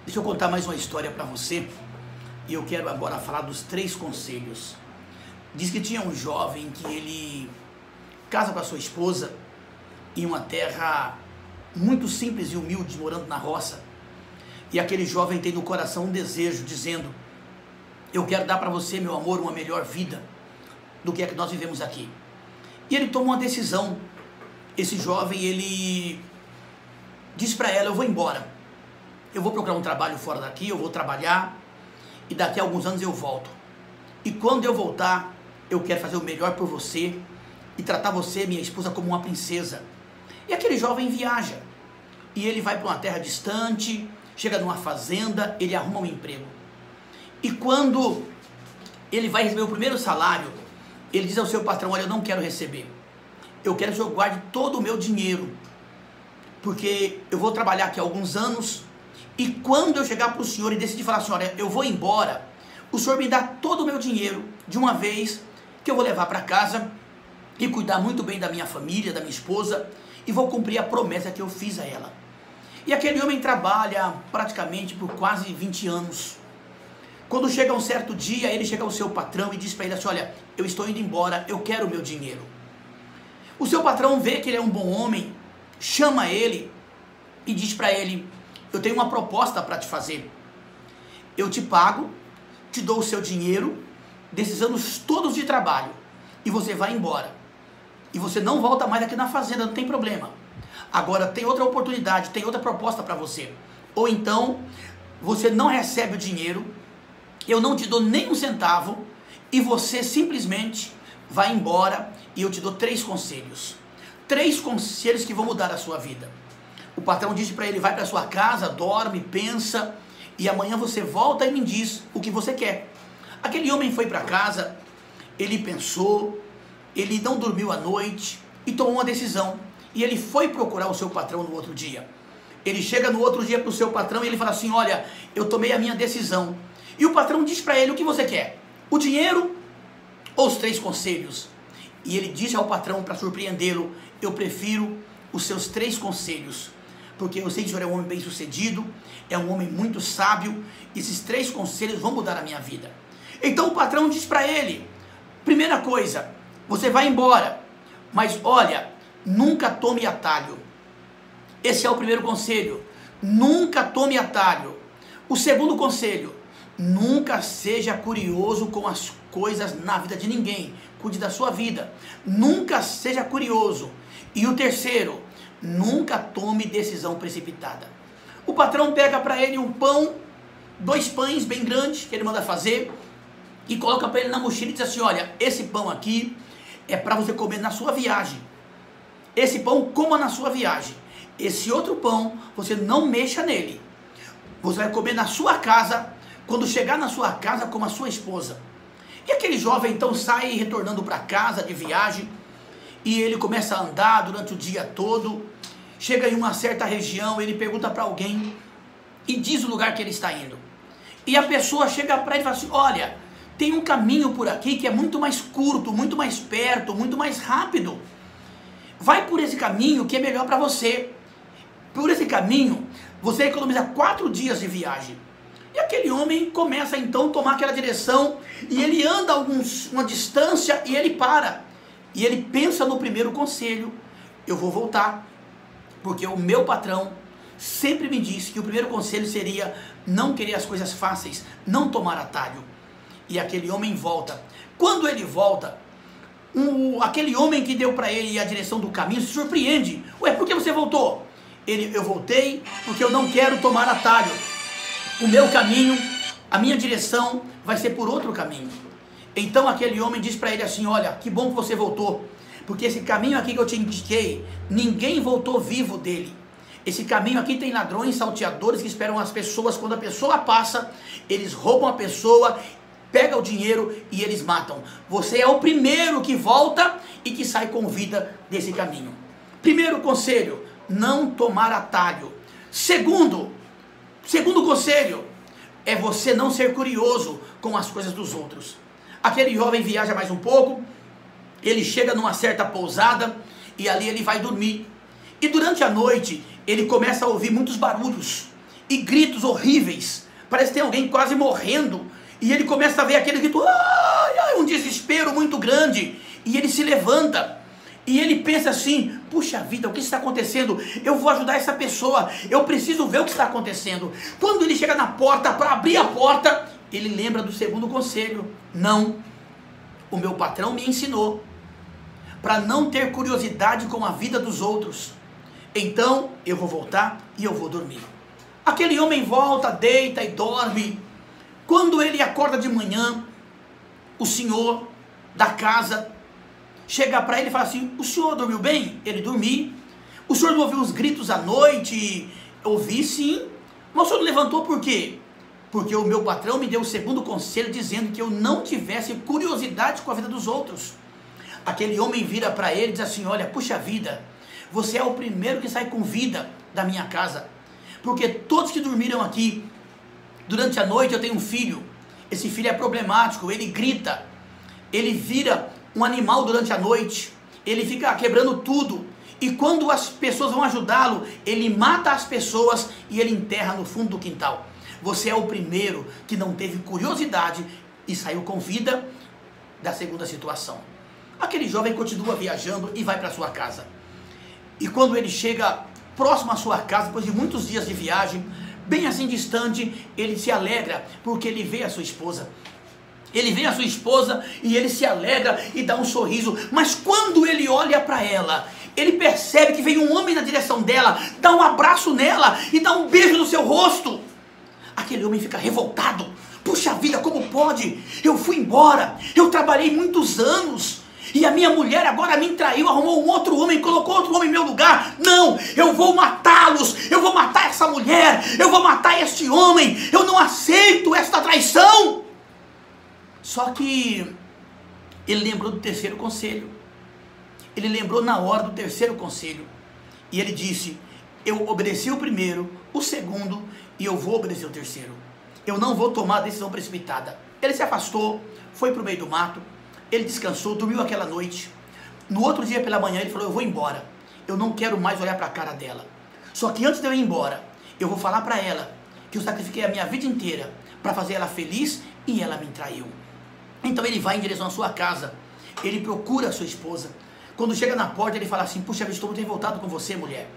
Deixa eu contar mais uma história para você. E eu quero agora falar dos 3 conselhos. Diz que tinha um jovem que ele casa com a sua esposa em uma terra muito simples e humilde, morando na roça. E aquele jovem tem no coração um desejo, dizendo: eu quero dar para você, meu amor, uma melhor vida do que é que nós vivemos aqui. E ele toma uma decisão. Esse jovem, ele diz para ela: eu vou embora, eu vou procurar um trabalho fora daqui, eu vou trabalhar e daqui a alguns anos eu volto. E quando eu voltar, eu quero fazer o melhor por você e tratar você, minha esposa, como uma princesa. E aquele jovem viaja e ele vai para uma terra distante, chega numa fazenda, ele arruma um emprego. E quando ele vai receber o primeiro salário, ele diz ao seu patrão: olha, eu não quero receber, eu quero que o senhor guarde todo o meu dinheiro, porque eu vou trabalhar aqui há alguns anos, e quando eu chegar para o senhor e decidir falar assim: olha, eu vou embora, o senhor me dá todo o meu dinheiro de uma vez, que eu vou levar para casa e cuidar muito bem da minha família, da minha esposa, e vou cumprir a promessa que eu fiz a ela. E aquele homem trabalha praticamente por quase 20 anos. Quando chega um certo dia, ele chega ao seu patrão e diz para ele assim: olha, eu estou indo embora, eu quero o meu dinheiro. O seu patrão vê que ele é um bom homem, chama ele e diz para ele: eu tenho uma proposta para te fazer. Eu te pago, te dou o seu dinheiro, desses anos todos de trabalho, e você vai embora. E você não volta mais aqui na fazenda, não tem problema. Agora tem outra oportunidade, tem outra proposta para você. Ou então, você não recebe o dinheiro, eu não te dou nem um centavo, e você simplesmente vai embora, e eu te dou 3 conselhos. 3 conselhos que vão mudar a sua vida. O patrão disse para ele: vai para sua casa, dorme, pensa, e amanhã você volta e me diz o que você quer. Aquele homem foi para casa, ele pensou, ele não dormiu à noite, e tomou uma decisão. E ele foi procurar o seu patrão no outro dia. Ele chega no outro dia para o seu patrão e ele fala assim: olha, eu tomei a minha decisão. E o patrão diz para ele: o que você quer? O dinheiro ou os 3 conselhos? E ele diz ao patrão, para surpreendê-lo: eu prefiro os seus 3 conselhos, porque eu sei que o senhor é um homem bem sucedido, é um homem muito sábio, e esses 3 conselhos vão mudar a minha vida. Então o patrão diz para ele: primeira coisa, você vai embora, mas olha, nunca tome atalho. Esse é o primeiro conselho: nunca tome atalho. O segundo conselho: nunca seja curioso com as coisas na vida de ninguém. Cuide da sua vida, nunca seja curioso. E o terceiro: nunca tome decisão precipitada. O patrão pega para ele um pão, 2 pães bem grandes que ele manda fazer, e coloca para ele na mochila e diz assim: olha, esse pão aqui é para você comer na sua viagem. Esse pão coma na sua viagem. Esse outro pão você não mexa nele. Você vai comer na sua casa. Quando chegar na sua casa, com a sua esposa. E aquele jovem então sai retornando para casa de viagem, e ele começa a andar durante o dia todo. Chega em uma certa região, ele pergunta para alguém e diz o lugar que ele está indo. E a pessoa chega para ele e fala assim: olha, tem um caminho por aqui que é muito mais curto, muito mais perto, muito mais rápido. Vai por esse caminho que é melhor para você. Por esse caminho você economiza 4 dias de viagem. E aquele homem começa então a tomar aquela direção, e ele anda uma distância e ele para. E ele pensa no primeiro conselho: eu vou voltar, porque o meu patrão sempre me disse que o primeiro conselho seria não querer as coisas fáceis, não tomar atalho. E aquele homem volta. Quando ele volta, aquele homem que deu para ele a direção do caminho se surpreende: ué, por que você voltou? Eu voltei porque eu não quero tomar atalho. O meu caminho, a minha direção vai ser por outro caminho. Então aquele homem diz para ele assim: olha, que bom que você voltou, porque esse caminho aqui que eu te indiquei, ninguém voltou vivo dele. Esse caminho aqui tem ladrões, salteadores que esperam as pessoas. Quando a pessoa passa, eles roubam a pessoa, pegam o dinheiro e eles matam. Você é o primeiro que volta e que sai com vida desse caminho. Primeiro conselho: não tomar atalho. Segundo conselho é você não ser curioso com as coisas dos outros. Aquele jovem viaja mais um pouco, ele chega numa certa pousada e ali ele vai dormir. E durante a noite ele começa a ouvir muitos barulhos. e gritos horríveis. Parece que tem alguém quase morrendo. E ele começa a ver aquele grito, ai, ai, um desespero muito grande. E ele se levanta. E ele pensa assim, puxa vida, o que está acontecendo? Eu vou ajudar essa pessoa, eu preciso ver o que está acontecendo. Quando ele chega na porta, para abrir a porta, ele lembra do segundo conselho. Não, o meu patrão me ensinou para não ter curiosidade com a vida dos outros. Então, eu vou voltar e eu vou dormir. Aquele homem volta, deita e dorme. Quando ele acorda de manhã, o senhor da casa chega para ele e fala assim, o senhor dormiu bem? Ele dormiu. O senhor não ouviu os gritos à noite? Ouvi sim. Mas o senhor levantou por quê? Porque o meu patrão me deu o segundo conselho dizendo que eu não tivesse curiosidade com a vida dos outros. Aquele homem vira para ele e diz assim, olha, puxa vida, você é o primeiro que sai com vida da minha casa. Porque todos que dormiram aqui, durante a noite eu tenho um filho. Esse filho é problemático, ele grita, ele vira um animal durante a noite, ele fica quebrando tudo, e quando as pessoas vão ajudá-lo, ele mata as pessoas e ele enterra no fundo do quintal. Você é o primeiro que não teve curiosidade e saiu com vida da segunda situação. Aquele jovem continua viajando e vai para sua casa. E quando ele chega próximo à sua casa, depois de muitos dias de viagem, bem assim distante, ele se alegra porque ele vê a sua esposa. Ele vê a sua esposa e ele se alegra e dá um sorriso. Mas quando ele olha para ela, ele percebe que vem um homem na direção dela, dá um abraço nela e dá um beijo no seu rosto. Aquele homem fica revoltado. Puxa vida, como pode? Eu fui embora, eu trabalhei muitos anos e a minha mulher agora me traiu, arrumou um outro homem, colocou outro homem em meu lugar. Não, eu vou matá-los, eu vou matar essa mulher, eu vou matar este homem, eu não aceito esta traição. Só que ele lembrou do terceiro conselho. Ele lembrou na hora do terceiro conselho. E ele disse, eu obedeci o primeiro, o segundo, e eu vou obedecer o terceiro. Eu não vou tomar a decisão precipitada. Ele se afastou, foi para o meio do mato, ele descansou, dormiu aquela noite. No outro dia pela manhã ele falou, eu vou embora. Eu não quero mais olhar para a cara dela. Só que antes de eu ir embora, eu vou falar para ela que eu sacrifiquei a minha vida inteira para fazer ela feliz e ela me traiu. Então ele vai em direção à sua casa, ele procura a sua esposa. Quando chega na porta ele fala assim, puxa, eu estou muito revoltado com você, mulher.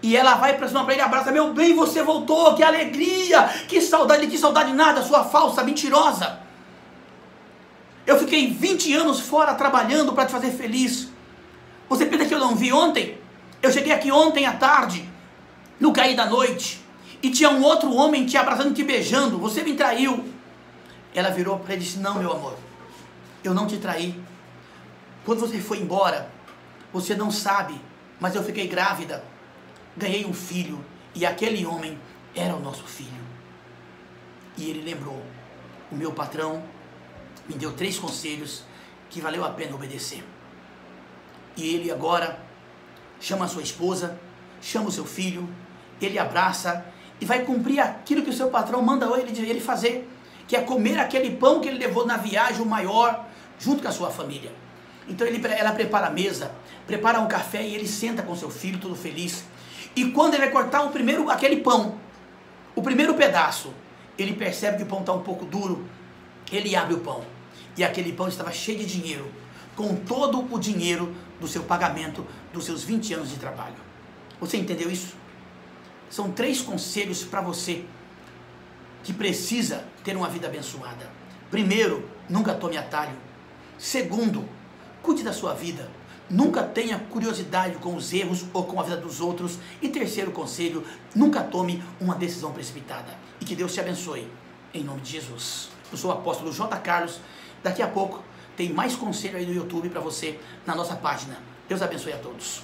E ela vai para cima para ele, abraça, meu bem, você voltou, que alegria, que saudade nada, sua falsa, mentirosa. Eu fiquei 20 anos fora trabalhando para te fazer feliz. Você pensa que eu não vi ontem? Eu cheguei aqui ontem à tarde, no cair da noite, e tinha um outro homem te abraçando, te beijando, você me traiu. Ela virou para ele e disse, não, meu amor, eu não te traí. Quando você foi embora, você não sabe, mas eu fiquei grávida, ganhei um filho, e aquele homem era o nosso filho. E ele lembrou, o meu patrão me deu 3 conselhos que valeu a pena obedecer. E ele agora chama a sua esposa, chama o seu filho, ele abraça e vai cumprir aquilo que o seu patrão manda ele fazer, que é comer aquele pão que ele levou na viagem, o maior, junto com a sua família. Então ela prepara a mesa, prepara um café e ele senta com seu filho, todo feliz. E quando ele vai cortar aquele pão, o primeiro pedaço, ele percebe que o pão está um pouco duro, ele abre o pão. E aquele pão estava cheio de dinheiro, com todo o dinheiro do seu pagamento, dos seus 20 anos de trabalho. Você entendeu isso? São 3 conselhos para você que precisa ter uma vida abençoada. Primeiro, nunca tome atalho. Segundo, cuide da sua vida. Nunca tenha curiosidade com os erros ou com a vida dos outros. E terceiro conselho, nunca tome uma decisão precipitada. E que Deus te abençoe. Em nome de Jesus. Eu sou o apóstolo J. Carlos. Daqui a pouco tem mais conselho aí no YouTube para você, na nossa página. Deus abençoe a todos.